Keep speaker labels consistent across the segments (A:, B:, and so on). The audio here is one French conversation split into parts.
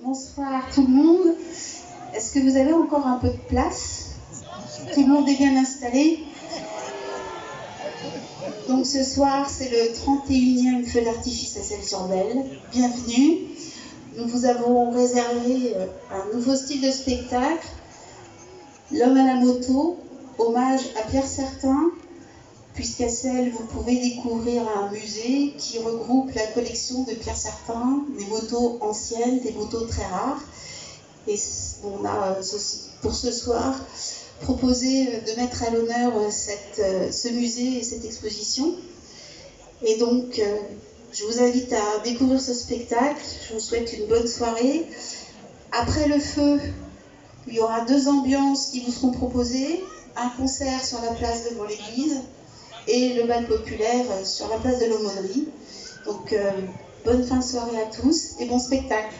A: Bonsoir tout le monde. Est-ce que vous avez encore un peu de place? Tout le monde est bien installé? Donc ce soir, c'est le 31e feu d'artifice à Celles-sur-Belle. Bienvenue. Nous vous avons réservé un nouveau style de spectacle, L'homme à la moto, hommage à Pierre Certain, puisqu'à Celles, vous pouvez découvrir un musée qui regroupe la collection de Pierre Certain, des motos anciennes, des motos très rares. Et on a, pour ce soir, proposé de mettre à l'honneur ce musée et cette exposition. Et donc, je vous invite à découvrir ce spectacle. Je vous souhaite une bonne soirée. Après le feu, il y aura 2 ambiances qui vous seront proposées. Un concert sur la place devant l'église et le bal populaire sur la place de l'Aumônerie. Donc, bonne fin de soirée à tous et bon spectacle.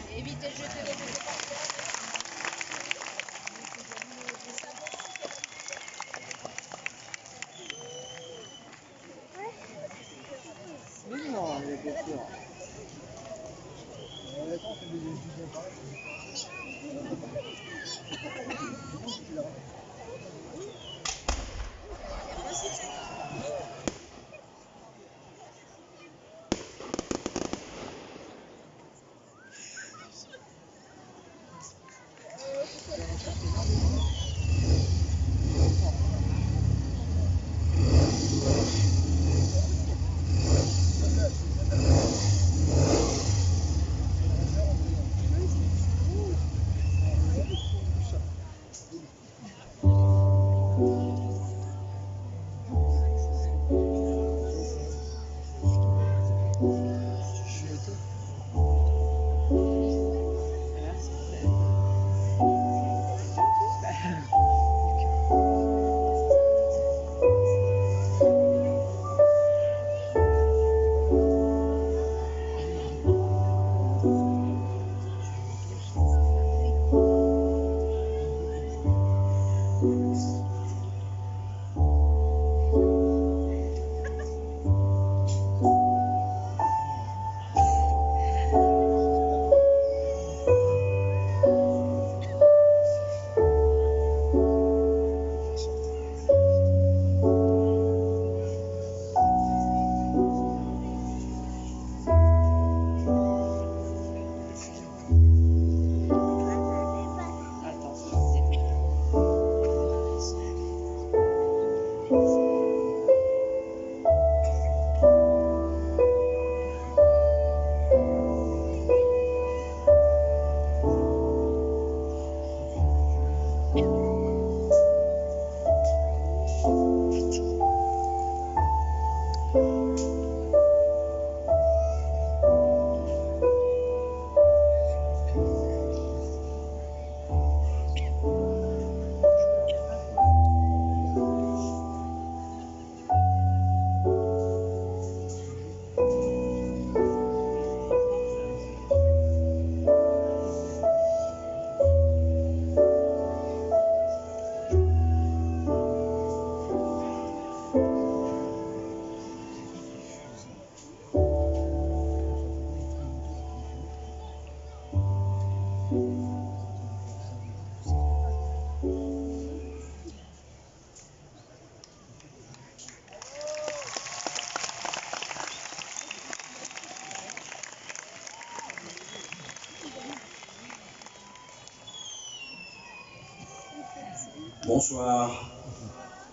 B: Bonsoir,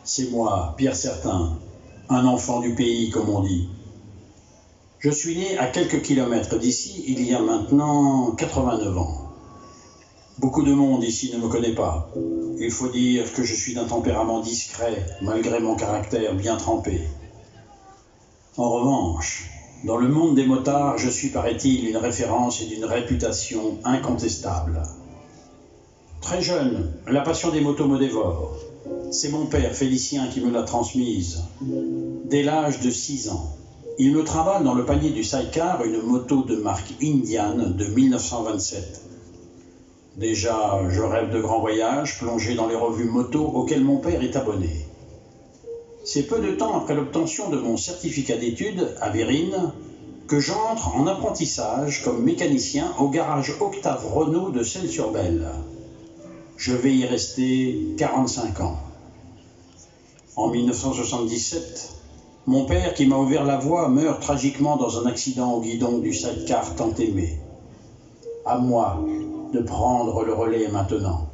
B: c'est moi, Pierre Certain, un enfant du pays, comme on dit. Je suis né à quelques kilomètres d'ici, il y a maintenant 89 ans. Beaucoup de monde ici ne me connaît pas. Il faut dire que je suis d'un tempérament discret, malgré mon caractère bien trempé. En revanche, dans le monde des motards, je suis, paraît-il, une référence et d'une réputation incontestable. Très jeune, la passion des motos me dévore. C'est mon père, Félicien, qui me l'a transmise. Dès l'âge de 6 ans, il me trimballe dans le panier du sidecar une moto de marque Indian de 1927. Déjà, je rêve de grands voyages, plongé dans les revues moto auxquelles mon père est abonné. C'est peu de temps après l'obtention de mon certificat d'études à Vérines que j'entre en apprentissage comme mécanicien au garage Octave Renault de Celles-sur-Belle. Je vais y rester 45 ans. En 1977, mon père, qui m'a ouvert la voie, meurt tragiquement dans un accident au guidon du sidecar tant aimé. À moi de prendre le relais maintenant.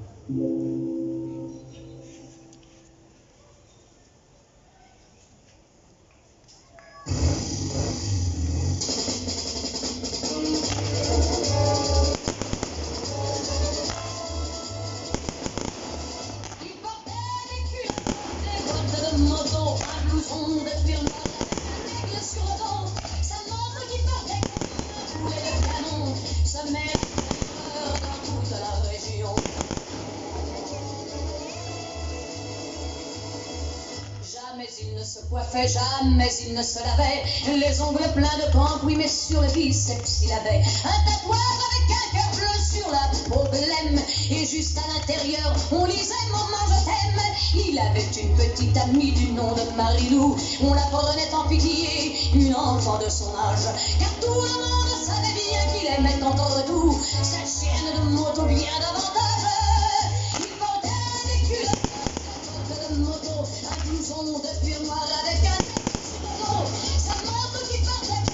C: Jamais il ne se coiffait, jamais il ne se lavait. Les ongles pleins de camp, oui, mais sur le biceps il avait un tatouage avec un cœur bleu sur la peau de l'aime. Et juste à l'intérieur, on lisait Maman je t'aime. Il avait une petite amie du nom de Marilou. On la prenait en pitié, une enfant de son âge. Car tout le monde savait bien qu'il aimait encore tout sa chienne de moto bien davantage. Il portait des culottes de moto, un blouson de cuir noir avec un sa moto qui partait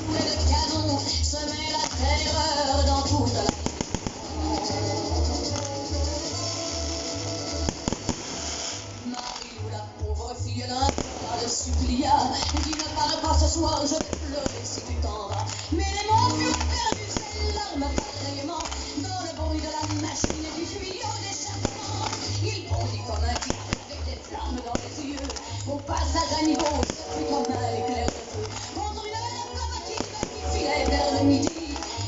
C: couler de canon, semait la terreur dans toute la Marie, la pauvre fille d'un roi le supplia. Dis ne parle pas ce soir, je vais pleurer si tu t'en vas. Mais les mots furent perdus, ses larmes pareillement, dans le bruit de la machine et du tuyau d'échappement. Il bondit comme un tigre avec des flammes dans les yeux. Au passage à niveau, ce fut comme un éclair de feu contre une locomotive qui filait vers le midi.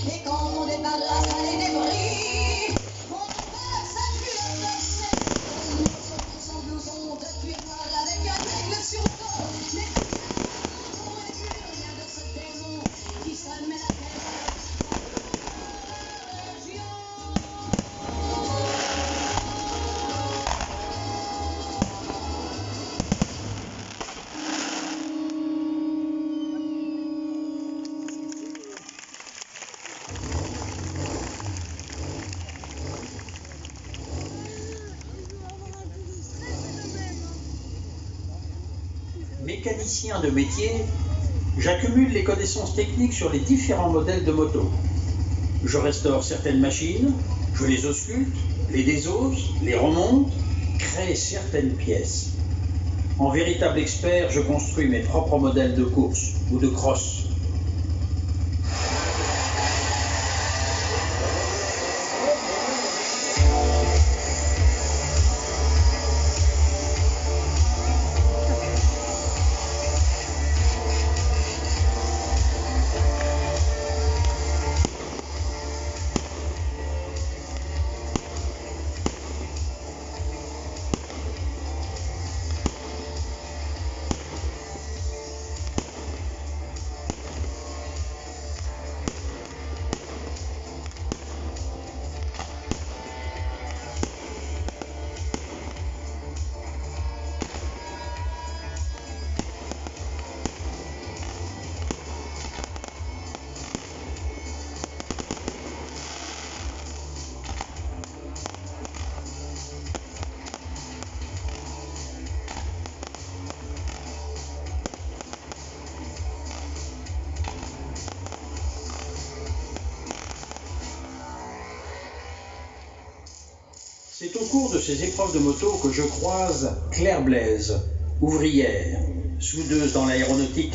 C: Et quand on débarrassa les débris, on trouva sa culotte de serre, son blouson de cuir noir avec un aigle sur le dos. Mais on ne plus rien de ce démon qui semait la terreur dans la région.
B: Mécanicien de métier, j'accumule les connaissances techniques sur les différents modèles de moto. Je restaure certaines machines, je les ausculte, les désosse, les remonte, crée certaines pièces. En véritable expert, je construis mes propres modèles de course ou de cross. C'est au cours de ces épreuves de moto que je croise Claire Blaise, ouvrière, soudeuse dans l'aéronautique,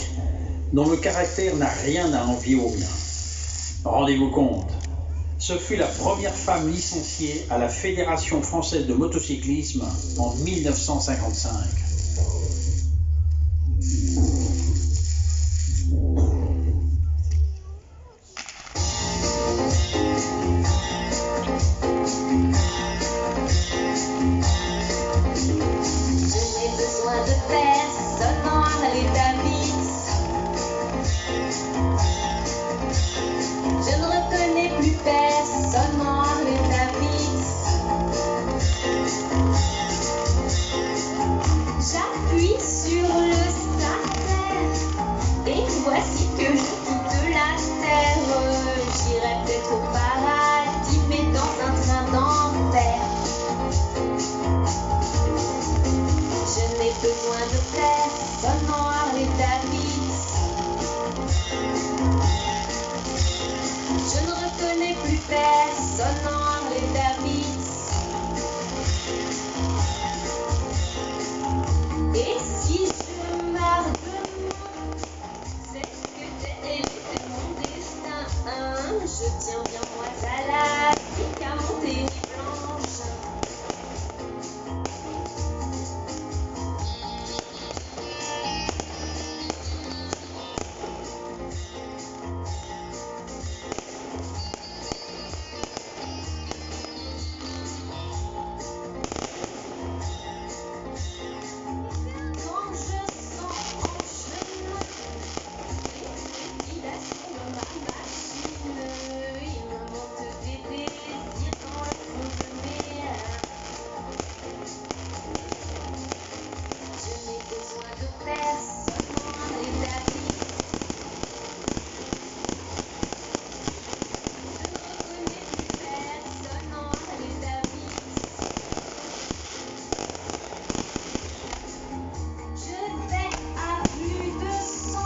B: dont le caractère n'a rien à envier au mien. Rendez-vous compte, ce fut la première femme licenciée à la Fédération française de motocyclisme en 1955.
C: Je ne reconnais plus personne en Harley-Davidson. Et si je meurs demain, c'est que t'es aimé de mon destin. Je tiens bien moi à la vie qu'à monter les blanches. Quand je sens en chemin les trépidations de ma machine, il me monte des désirs dans le fond de mes reins. Je n'ai besoin de personne en Harley-Davidson. Je ne reconnais plus personne en Harley-Davidson. Je vais à plus de 100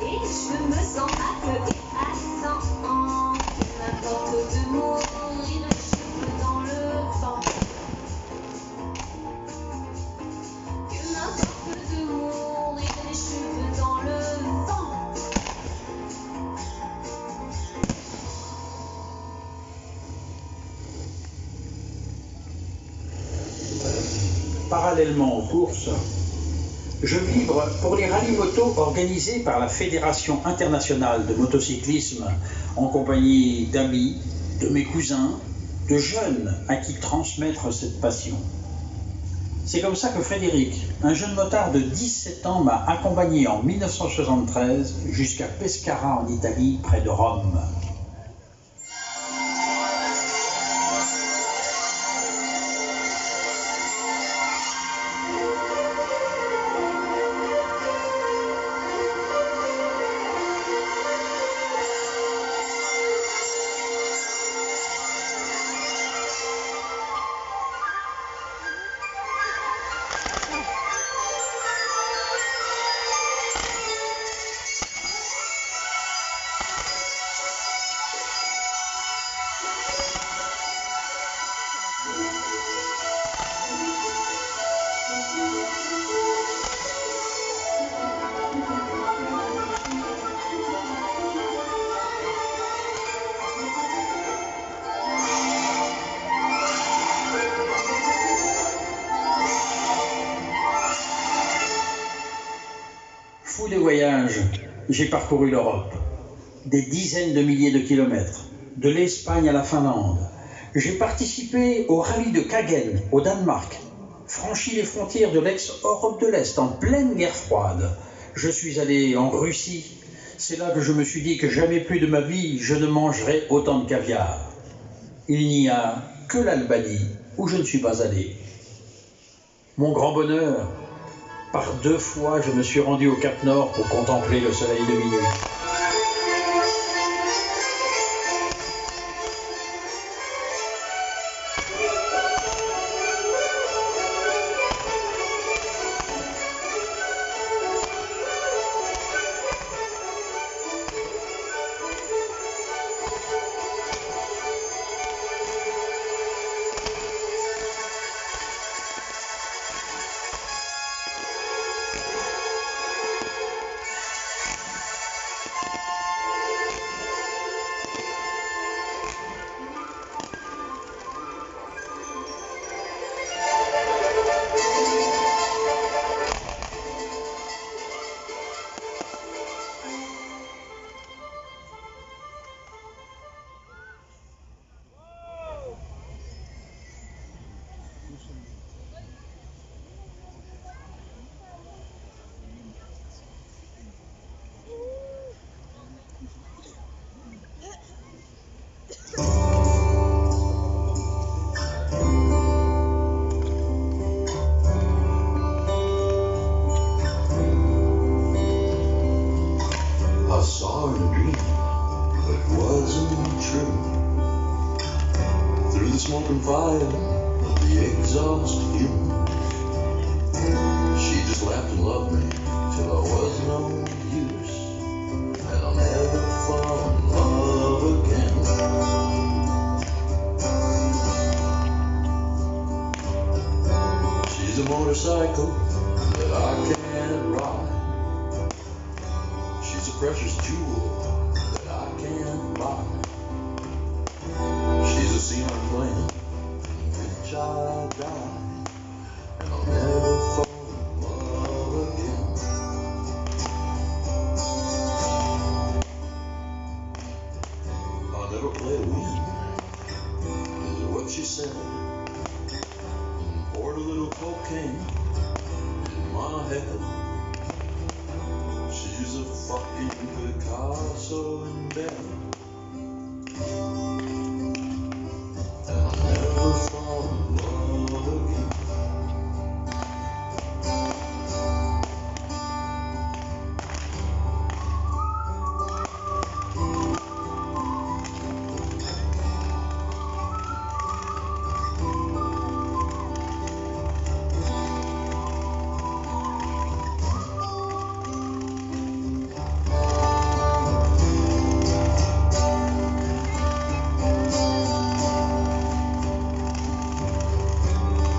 C: et je me sens à feu et à sang. Il m'importe de mourir les cheveux dans le vent. Il m'importe de mourir les cheveux dans le vent.
B: Parallèlement aux courses, je vibre pour les rallyes moto organisés par la Fédération internationale de motocyclisme en compagnie d'amis, de mes cousins, de jeunes à qui transmettre cette passion. C'est comme ça que Frédéric, un jeune motard de 17 ans, m'a accompagné en 1973 jusqu'à Pescara en Italie, près de Rome. Fou de voyage, j'ai parcouru l'Europe, des dizaines de milliers de kilomètres, de l'Espagne à la Finlande. J'ai participé au rallye de Kagen, au Danemark, franchi les frontières de l'ex-Europe de l'Est en pleine guerre froide. Je suis allé en Russie. C'est là que je me suis dit que jamais plus de ma vie je ne mangerai autant de caviar. Il n'y a que l'Albanie où je ne suis pas allé. Mon grand bonheur, par 2 fois je me suis rendu au Cap Nord pour contempler le soleil de minuit.
D: smoke and fire of the exhaust fume. She just laughed and loved me till I was no use, and I'll never fall in love motorcycle that I can't ride. She's a precious jewel that I can't buy. She's a seaman plane which I die, and I'll never fall in love again. I'll never play a win, is what she said. Poured a little cocaine in my head. She's a fucking Picasso in bed. And I'll never fall in love again.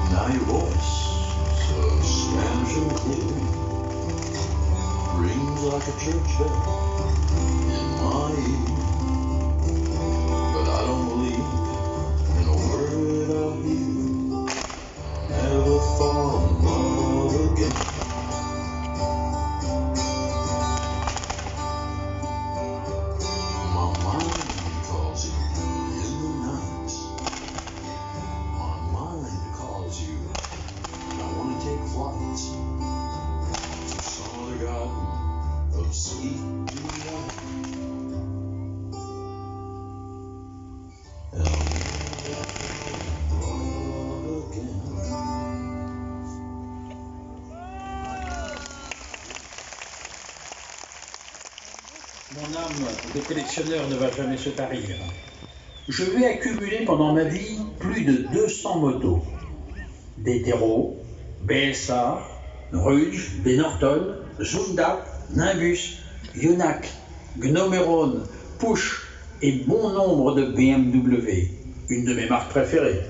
D: Now your voice, so Spanish and clear, rings like a church bell in my ear. But I don't believe in a word I hear. I'll never fall in love again. My mind calls you in the night. My mind calls you. I want to take flight to some other garden of sweet delight. And I'll never love again.
B: Mon âme de collectionneur ne va jamais se tarir. Je vais accumuler pendant ma vie plus de 200 motos. Des Terreau, BSA, Rudge, Norton, Zundap, Nimbus, Yonak, Gnomeron, Push et bon nombre de BMW, une de mes marques préférées.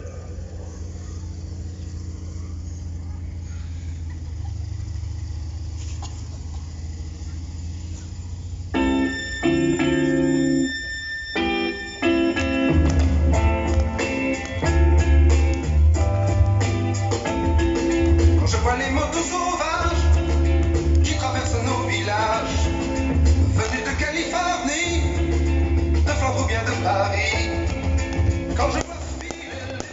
E: Quand je vois les motos sauvages qui traversent nos villages, venus de Californie, de Flandre ou bien de Paris, quand je vois filer les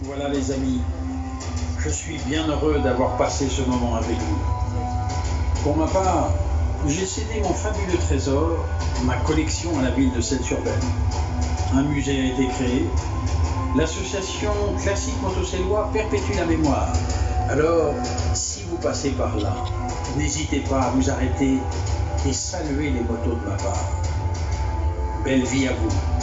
B: Voilà les amis, je suis bien heureux d'avoir passé ce moment avec vous. Pour ma part, j'ai cédé mon fabuleux trésor, ma collection à la ville de Celles-sur-Belle. Un musée a été créé. L'association Classique Motocélois perpétue la mémoire. Alors, si vous passez par là, n'hésitez pas à vous arrêter et saluer les motos de ma part. Belle vie à vous.